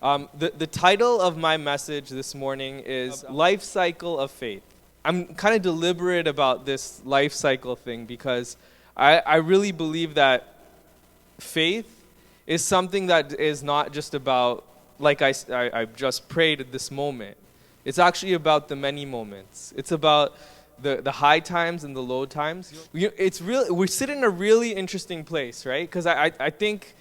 The title of my message this morning is Life Cycle of Faith. I'm kind of deliberate about this life cycle thing because I really believe that faith is something that is not just about, like I just prayed at this moment. It's actually about the many moments. It's about the high times and the low times. We sit in a really interesting place, right? Because I think,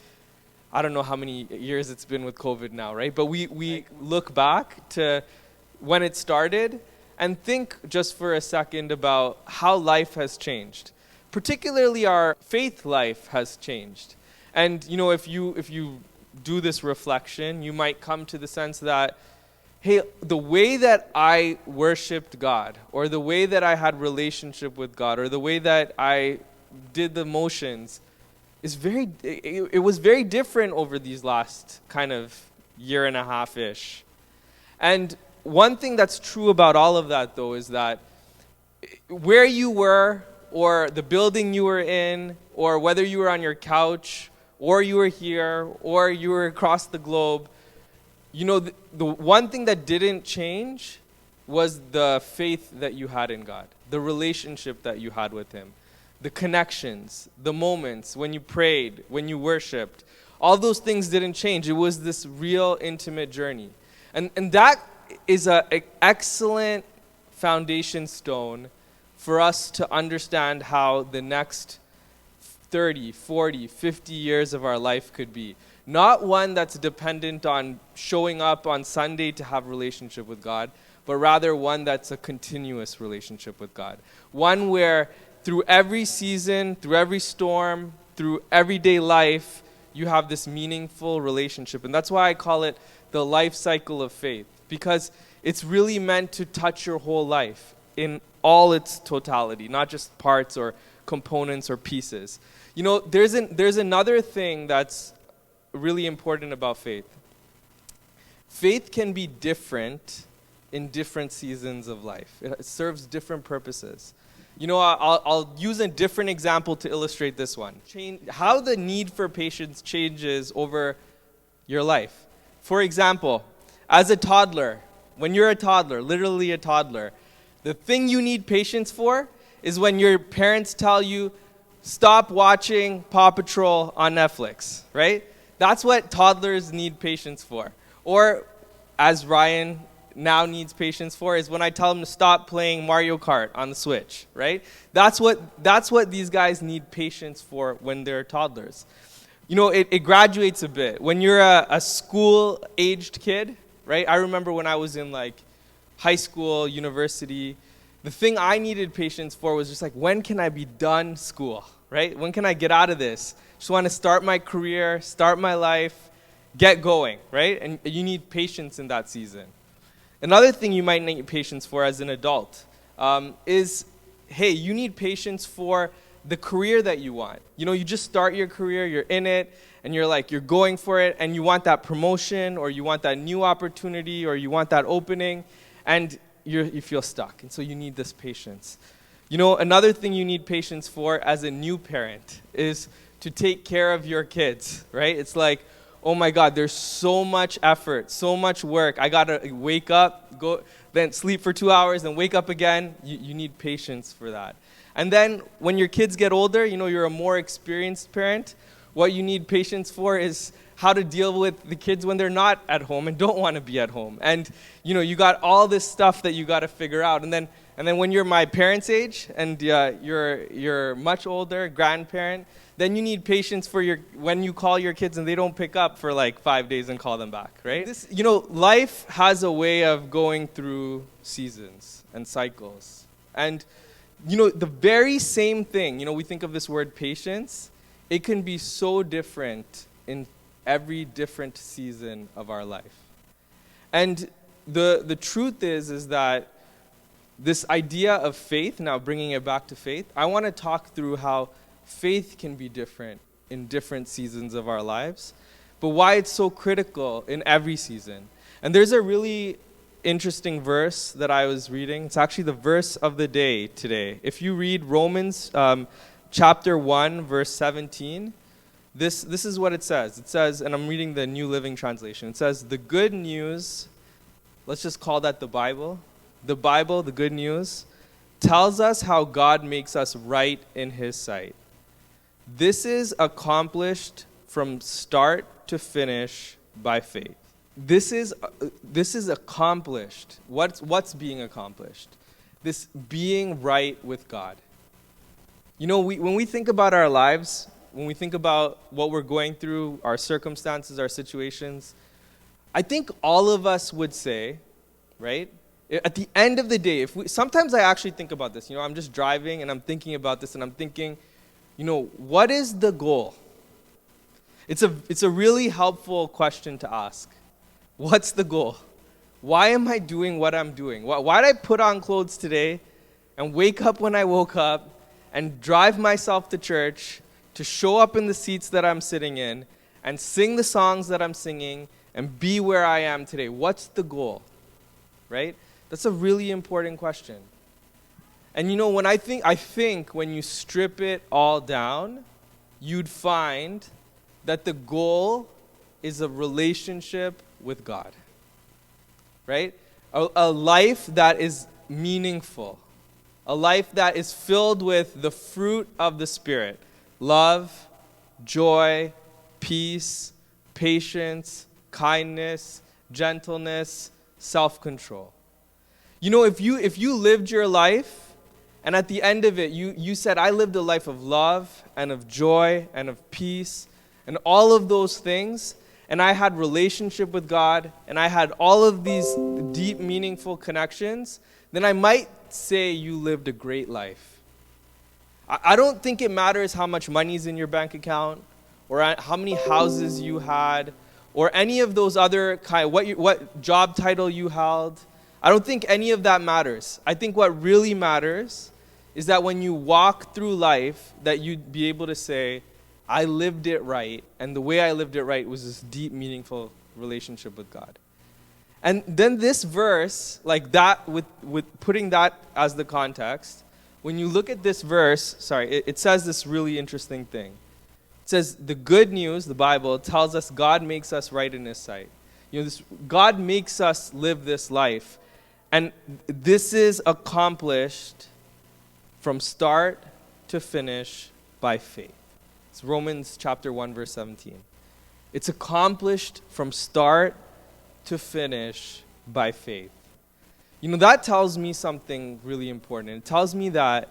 I don't know how many years it's been with COVID now, right? But we look back to when it started and think just for a second about how life has changed. Particularly our faith life has changed. And if you do this reflection, you might come to the sense that, hey, the way that I worshiped God, or the way that I had relationship with God, or the way that I did the motions, it was very different over these last kind of year and a half-ish. And one thing that's true about all of that, though, is that where you were, or the building you were in, or whether you were on your couch, or you were here, or you were across the globe, the one thing that didn't change was the faith that you had in God, the relationship that you had with Him, the connections, the moments when you prayed, when you worshiped. All those things didn't change. It was this real intimate journey. And that is an excellent foundation stone for us to understand how the next 30, 40, 50 years of our life could be. Not one that's dependent on showing up on Sunday to have relationship with God, but rather one that's a continuous relationship with God. One where through every season, through every storm, through everyday life, you have this meaningful relationship. And that's why I call it the life cycle of faith, because it's really meant to touch your whole life in all its totality, not just parts or components or pieces. There's another thing that's really important about faith. Faith can be different in different seasons of life. It serves different purposes. I'll use a different example to illustrate this one. How the need for patience changes over your life. For example, as a toddler, when you're a toddler, literally a toddler, the thing you need patience for is when your parents tell you, stop watching Paw Patrol on Netflix, right? That's what toddlers need patience for. Or, as Ryan now needs patience for, is when I tell him to stop playing Mario Kart on the Switch, right? That's what these guys need patience for when they're toddlers. It graduates a bit. When you're a school-aged kid, right? I remember when I was in high school, university, the thing I needed patience for was just when can I be done school, right? When can I get out of this? Just want to start my career, start my life, get going, right? And you need patience in that season. Another thing you might need patience for as an adult is, hey, you need patience for the career that you want. You just start your career, you're in it, and you're going for it, and you want that promotion, or you want that new opportunity, or you want that opening, and you feel stuck, and so you need this patience. Another thing you need patience for as a new parent is to take care of your kids, right? It's oh my God, there's so much effort, so much work. I gotta wake up, go, then sleep for 2 hours, then wake up again. You need patience for that. And then when your kids get older, you're a more experienced parent. What you need patience for is how to deal with the kids when they're not at home and don't want to be at home. And you got all this stuff that you got to figure out. And then when you're my parents' age and you're much older, grandparent, then you need patience for when you call your kids and they don't pick up for 5 days and call them back, right? Life has a way of going through seasons and cycles. And the very same thing, we think of this word patience, it can be so different in every different season of our life. And the truth is that this idea of faith, now bringing it back to faith, I want to talk through how faith can be different in different seasons of our lives, but why it's so critical in every season. And there's a really interesting verse that I was reading. It's actually the verse of the day today. If you read Romans chapter 1, verse 17, This is what it says. It says, and I'm reading the New Living Translation. It says, the good news, let's just call that the Bible. The Bible, the good news, tells us how God makes us right in his sight. This is accomplished from start to finish by faith. This is accomplished. What's being accomplished? This being right with God. You know, when we think about our lives, when we think about what we're going through, our circumstances, our situations, I think all of us would say, right? At the end of the day, sometimes I actually think about this. You know, I'm just driving and I'm thinking about this and I'm thinking, you know, what is the goal? It's a really helpful question to ask. What's the goal? Why am I doing what I'm doing? Why did I put on clothes today and wake up when I woke up and drive myself to church to show up in the seats that I'm sitting in and sing the songs that I'm singing and be where I am today? What's the goal? Right? That's a really important question. And you know, I think when you strip it all down, you'd find that the goal is a relationship with God. Right? A life that is meaningful. A life that is filled with the fruit of the Spirit. Love, joy, peace, patience, kindness, gentleness, self-control. You know, if you lived your life, and at the end of it, you said, I lived a life of love and of joy and of peace and all of those things, and I had relationship with God, and I had all of these deep, meaningful connections, then I might say you lived a great life. I don't think it matters how much money's in your bank account, or how many houses you had, or any of those other what job title you held. I don't think any of that matters. I think what really matters is that when you walk through life, that you'd be able to say, I lived it right, and the way I lived it right was this deep, meaningful relationship with God. And then this verse, like that, with putting that as the context, when you look at this verse, it says this really interesting thing. It says, the good news, the Bible, tells us God makes us right in his sight. You know, God makes us live this life. And this is accomplished from start to finish by faith. It's Romans chapter 1, verse 17. It's accomplished from start to finish by faith. You know, that tells me something really important. It tells me that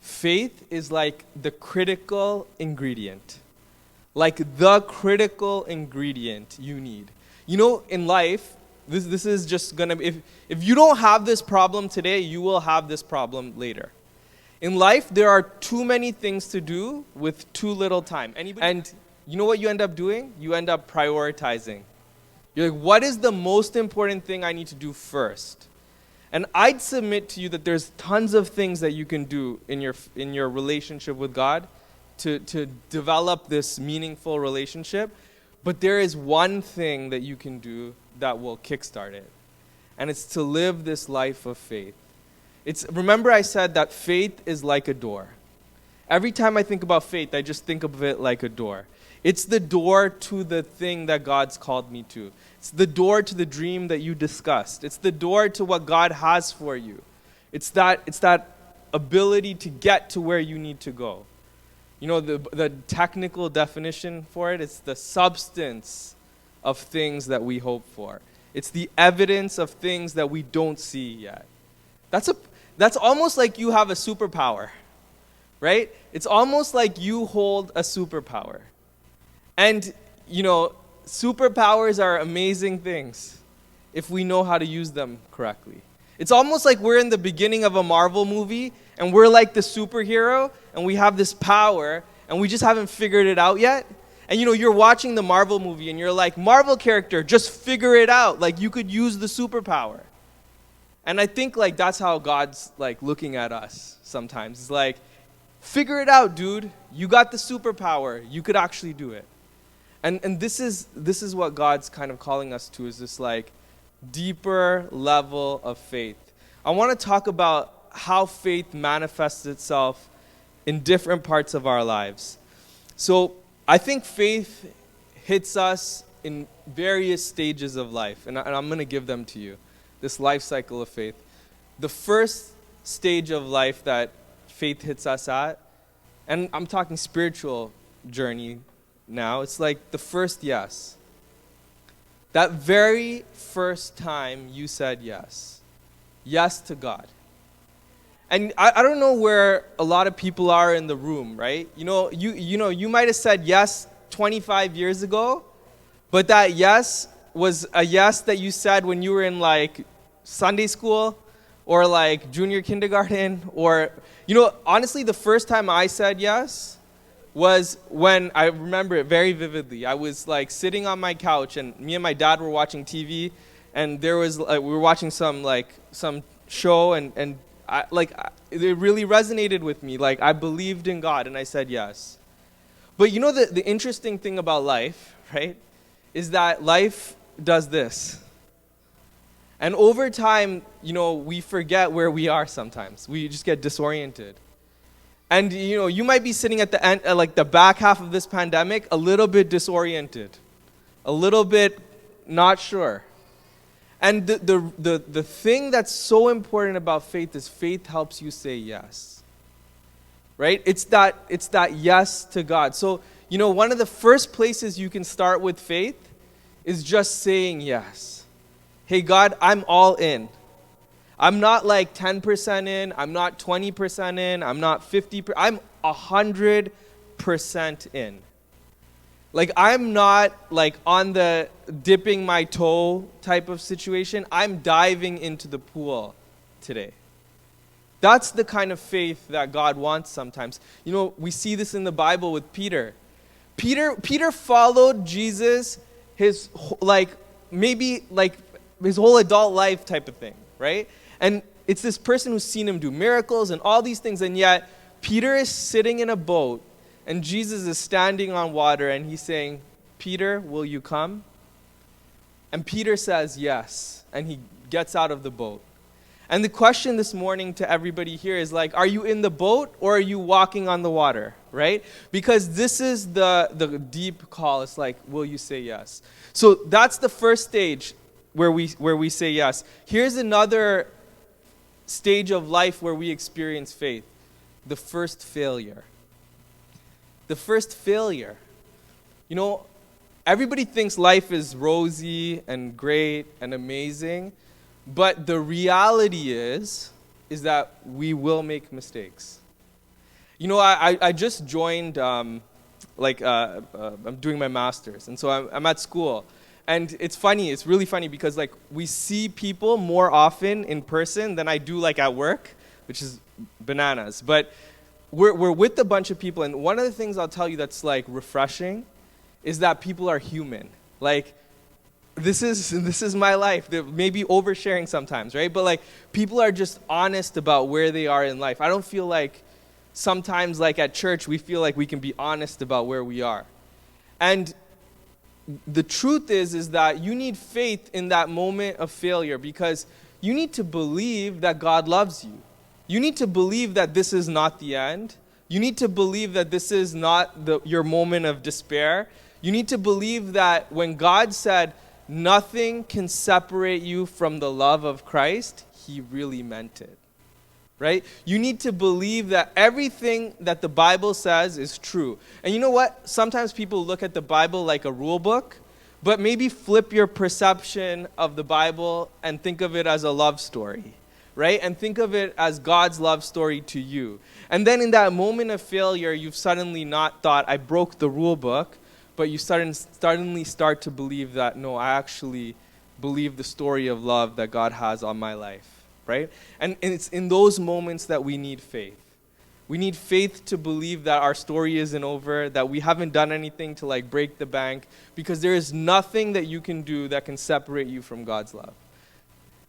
faith is like the critical ingredient. Like the critical ingredient you need. You know, in life, this is just going to be, if you don't have this problem today, you will have this problem later. In life, there are too many things to do with too little time. And you know what you end up doing? You end up prioritizing. You're like, what is the most important thing I need to do first? And I'd submit to you that there's tons of things that you can do in your relationship with God to develop this meaningful relationship. But there is one thing that you can do that will kickstart it. And it's to live this life of faith. Remember I said that faith is like a door. Every time I think about faith, I just think of it like a door. It's the door to the thing that God's called me to. It's the door to the dream that you discussed. It's the door to what God has for you. It's that ability to get to where you need to go. You know, the technical definition for it, it's the substance of things that we hope for. It's the evidence of things that we don't see yet. That's almost like you have a superpower, right? It's almost like you hold a superpower. And, you know, superpowers are amazing things if we know how to use them correctly. It's almost like we're in the beginning of a Marvel movie and we're like the superhero and we have this power and we just haven't figured it out yet. And, you know, you're watching the Marvel movie and you're like, Marvel character, just figure it out. Like, you could use the superpower. And I think, like, that's how God's, like, looking at us sometimes. It's like, figure it out, dude. You got the superpower. You could actually do it. And this is what God's kind of calling us to, is this, like, deeper level of faith. I want to talk about how faith manifests itself in different parts of our lives. So I think faith hits us in various stages of life, and I'm going to give them to you. This life cycle of faith. The first stage of life that faith hits us at, and I'm talking spiritual journey now, it's like the first yes. That very first time you said yes. Yes to God. And I don't know where a lot of people are in the room, right? You might have said yes 25 years ago, but that yes was a yes that you said when you were in like Sunday school or like junior kindergarten, or honestly, the first time I said yes was when, I remember it very vividly. I was like sitting on my couch, and me and my dad were watching TV, and there was we were watching some show, and it really resonated with me. Like, I believed in God, and I said yes. But the interesting thing about life, right, is that life does this. And over time, we forget where we are sometimes. We just get disoriented. And, you might be sitting at the end, like the back half of this pandemic, a little bit disoriented, a little bit not sure. And the thing that's so important about faith is faith helps you say yes. Right? It's that yes to God. So, one of the first places you can start with faith is just saying yes. Hey, God, I'm all in. I'm not like 10% in, I'm not 20% in, I'm not 50%, I'm 100% in. Like, I'm not like on the dipping my toe type of situation. I'm diving into the pool today. That's the kind of faith that God wants sometimes. We see this in the Bible with Peter. Peter followed Jesus his his whole adult life type of thing, right? And it's this person who's seen him do miracles and all these things, and yet Peter is sitting in a boat, and Jesus is standing on water, and he's saying, Peter, will you come? And Peter says yes, and he gets out of the boat. And the question this morning to everybody here is like, are you in the boat or are you walking on the water, right? Because this is the deep call. It's like, will you say yes? So that's the first stage where we say yes. Here's another stage of life where we experience faith. The first failure. The first failure. Everybody thinks life is rosy and great and amazing, but the reality is that we will make mistakes. I just joined, I'm doing my master's, and so I'm at school. And it's really funny because like we see people more often in person than I do like at work, which is bananas. But we're with a bunch of people, and one of the things I'll tell you that's like refreshing is that people are human. Like, this is my life. They're maybe oversharing sometimes, right? But like people are just honest about where they are in life. I don't feel like sometimes like at church we feel like we can be honest about where we are. And the truth is that you need faith in that moment of failure, because you need to believe that God loves you. You need to believe that this is not the end. You need to believe that this is not your moment of despair. You need to believe that when God said, nothing can separate you from the love of Christ, he really meant it. Right? You need to believe that everything that the Bible says is true. And you know what? Sometimes people look at the Bible like a rule book, but maybe flip your perception of the Bible and think of it as a love story, right? And think of it as God's love story to you. And then in that moment of failure, you've suddenly not thought, I broke the rule book, but you suddenly start to believe that, no, I actually believe the story of love that God has on my life. Right? And it's in those moments that we need faith. We need faith to believe that our story isn't over, that we haven't done anything to like break the bank, because there is nothing that you can do that can separate you from God's love.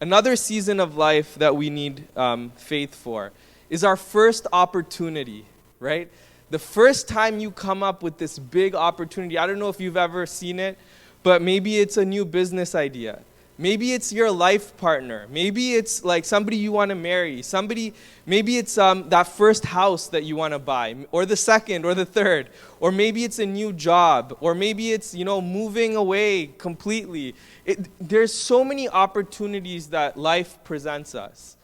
Another season of life that we need faith for is our first opportunity, right? The first time you come up with this big opportunity, I don't know if you've ever seen it, but maybe it's a new business idea. Maybe it's your life partner. Maybe it's like somebody you want to marry. Maybe it's that first house that you want to buy, or the second, or the third. Or maybe it's a new job, or maybe it's, moving away completely. There's so many opportunities that life presents us.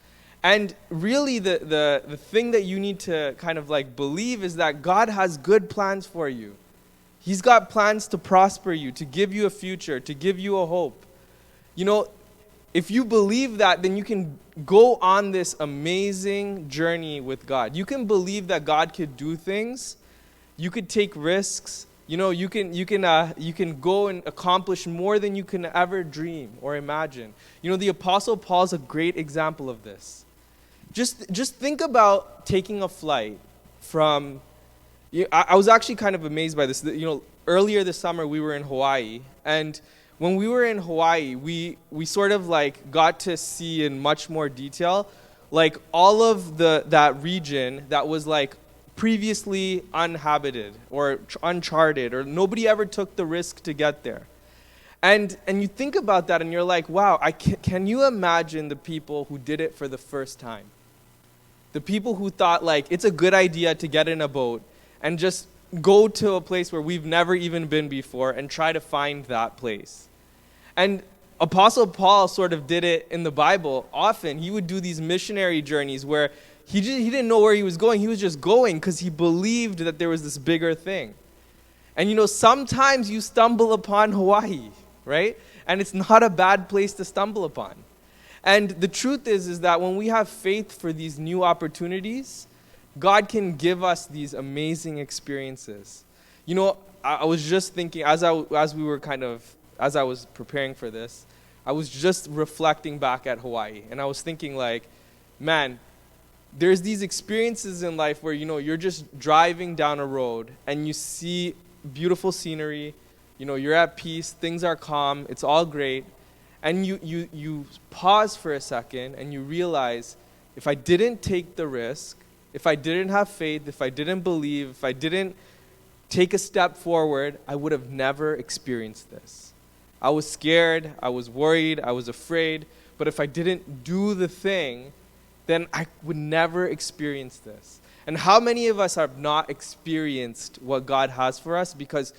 And really the thing that you need to kind of like believe is that God has good plans for you. He's got plans to prosper you, to give you a future, to give you a hope. If you believe that, then you can go on this amazing journey with God. You can believe that God could do things. You could take risks. You can go and accomplish more than you can ever dream or imagine. The Apostle Paul is a great example of this. Just think about taking a flight from. I was actually kind of amazed by this. Earlier this summer we were in Hawaii, and when we were in Hawaii, we sort of like got to see in much more detail, like all of that region that was like previously uninhabited or uncharted, or nobody ever took the risk to get there. And you think about that and you're like, wow, can you imagine the people who did it for the first time? The people who thought like it's a good idea to get in a boat and just go to a place where we've never even been before and try to find that place. And Apostle Paul sort of did it in the Bible often. He would do these missionary journeys where he didn't know where he was going. He was just going because he believed that there was this bigger thing. And sometimes you stumble upon Hawaii, right? And it's not a bad place to stumble upon. And the truth is that when we have faith for these new opportunities, God can give us these amazing experiences. I was just thinking as I was preparing for this, I was just reflecting back at Hawaii, and I was thinking like, man, there's these experiences in life where you're just driving down a road and you see beautiful scenery, you're at peace, things are calm, it's all great, and you pause for a second and you realize, if I didn't take the risk, if I didn't have faith, if I didn't believe, if I didn't take a step forward, I would have never experienced this. I was scared, I was worried, I was afraid, but if I didn't do the thing, then I would never experience this. And how many of us have not experienced what God has for us because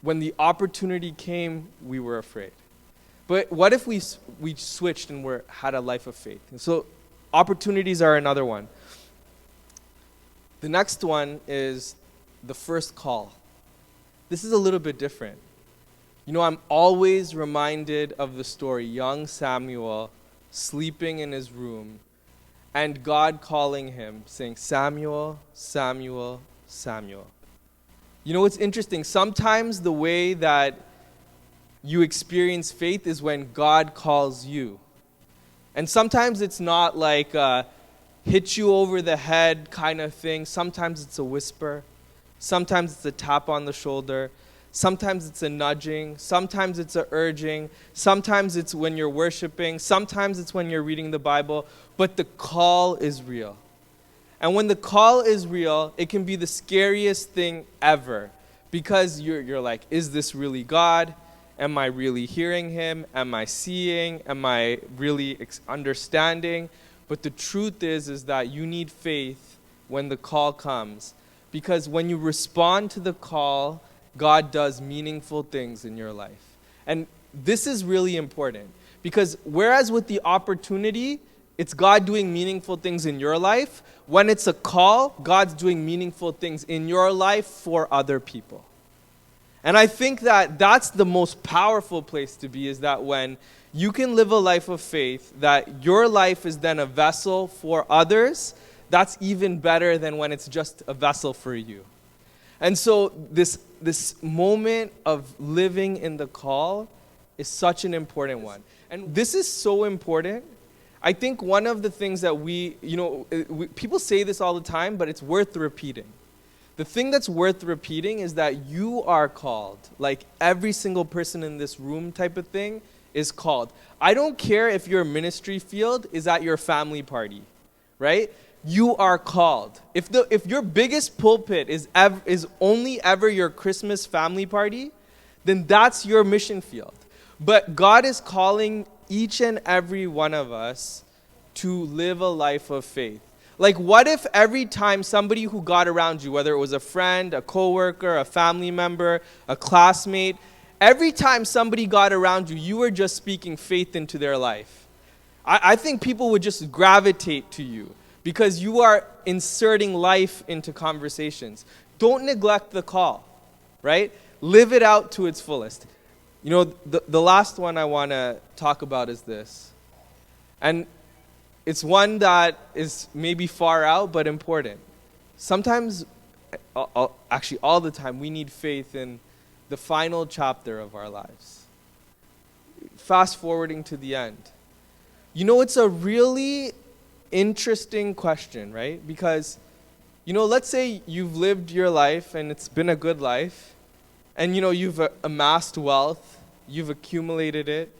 when the opportunity came, we were afraid? But what if we switched and had a life of faith? And so opportunities are another one. The next one is the first call. This is a little bit different. I'm always reminded of the story, young Samuel sleeping in his room, and God calling him, saying, Samuel, Samuel, Samuel. It's interesting. Sometimes the way that you experience faith is when God calls you. And sometimes it's not like hit you over the head kind of thing. Sometimes it's a whisper. Sometimes it's a tap on the shoulder. Sometimes it's a nudging. Sometimes it's a urging. Sometimes it's when you're worshiping. Sometimes it's when you're reading the Bible. But the call is real. And when the call is real, it can be the scariest thing ever. Because you're like, is this really God? Am I really hearing him? Am I seeing? Am I really understanding? But the truth is that you need faith when the call comes. Because when you respond to the call, God does meaningful things in your life. And this is really important. Because whereas with the opportunity, it's God doing meaningful things in your life, when it's a call, God's doing meaningful things in your life for other people. And I think that that's the most powerful place to be, is that when you can live a life of faith, that your life is then a vessel for others, that's even better than when it's just a vessel for you. And so this moment of living in the call is such an important one. And this is so important. I think one of the things that people say this all the time, but it's worth repeating. The thing that's worth repeating is that you are called, like every single person in this room type of thing is called. I don't care if your ministry field is at your family party, right? You are called. If your biggest pulpit is only ever your Christmas family party, then that's your mission field. But God is calling each and every one of us to live a life of faith? Like, what if every time somebody who got around you, whether it was a friend, a coworker, a family member, a classmate, every time somebody got around you, you were just speaking faith into their life? I think people would just gravitate to you because you are inserting life into conversations. Don't neglect the call, right? Live it out to its fullest. You know, the last one I want to talk about is this. And it's one that is maybe far out, but important. Sometimes, actually all the time, we need faith in the final chapter of our lives. Fast forwarding to the end. You know, it's a really interesting question, right? Because, you know, let's say you've lived your life and it's been a good life, and, you know, you've amassed wealth, you've accumulated it,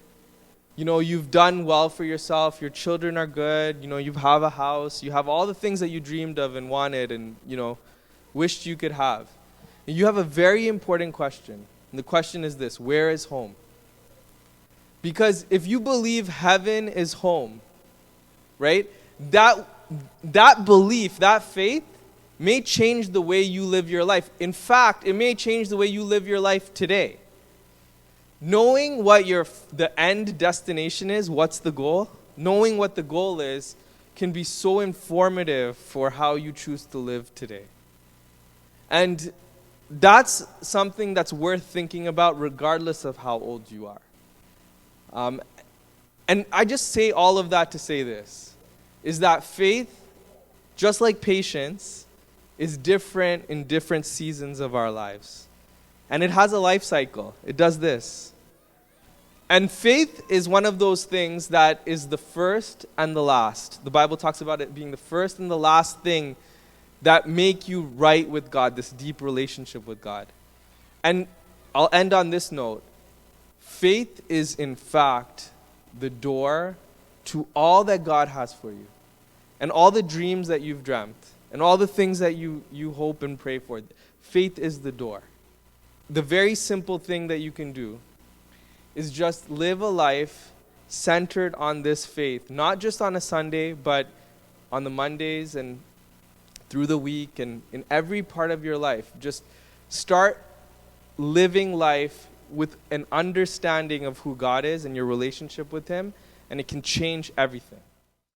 you know, you've done well for yourself, your children are good, you know, you have a house, you have all the things that you dreamed of and wanted and, you know, wished you could have. And you have a very important question. And the question is this: where is home? Because if you believe heaven is home, right, that belief, that faith, may change the way you live your life. In fact, it may change the way you live your life today. Knowing what the end destination is, what's the goal, knowing what the goal is, can be so informative for how you choose to live today. And that's something that's worth thinking about regardless of how old you are. And I just say all of that to say this, is that faith, just like patience, is different in different seasons of our lives. And it has a life cycle. It does this. And faith is one of those things that is the first and the last. The Bible talks about it being the first and the last thing that make you right with God, this deep relationship with God. And I'll end on this note. Faith is, in fact, the door to all that God has for you, and all the dreams that you've dreamt, and all the things that you hope and pray for. Faith is the door. The very simple thing that you can do is just live a life centered on this faith, not just on a Sunday, but on the Mondays and through the week and in every part of your life. Just start living life with an understanding of who God is and your relationship with Him, and it can change everything.